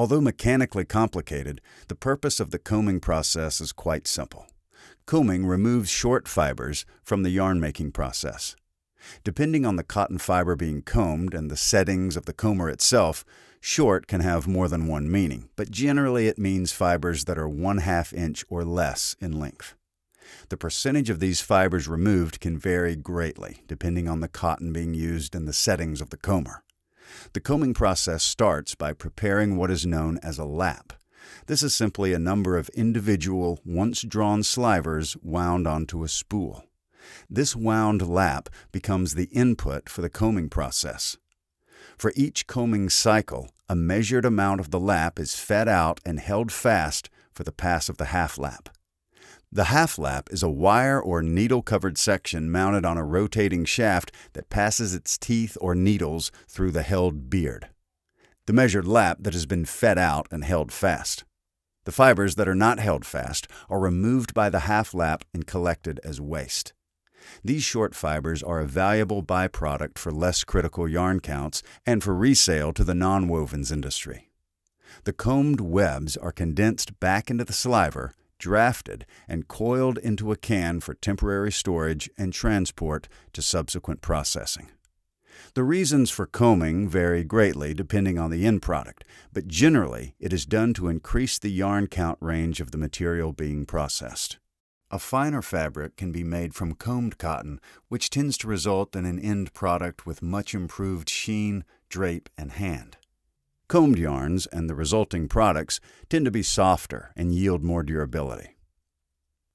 Although mechanically complicated, the purpose of the combing process is quite simple. Combing removes short fibers from the yarn-making process. Depending on the cotton fiber being combed and the settings of the comber itself, short can have more than one meaning, but generally it means fibers that are 1/2 inch or less in length. The percentage of these fibers removed can vary greatly, depending on the cotton being used and the settings of the comber. The combing process starts by preparing what is known as a lap. This is simply a number of individual, once-drawn slivers wound onto a spool. This wound lap becomes the input for the combing process. For each combing cycle, a measured amount of the lap is fed out and held fast for the pass of the half lap. The half lap is a wire or needle-covered section mounted on a rotating shaft that passes its teeth or needles through the held beard. The measured lap that has been fed out and held fast. The fibers that are not held fast are removed by the half lap and collected as waste. These short fibers are a valuable byproduct for less critical yarn counts and for resale to the nonwovens industry. The combed webs are condensed back into the sliver, drafted, and coiled into a can for temporary storage and transport to subsequent processing. The reasons for combing vary greatly depending on the end product, but generally it is done to increase the yarn count range of the material being processed. A finer fabric can be made from combed cotton, which tends to result in an end product with much improved sheen, drape, and hand. Combed yarns and the resulting products tend to be softer and yield more durability.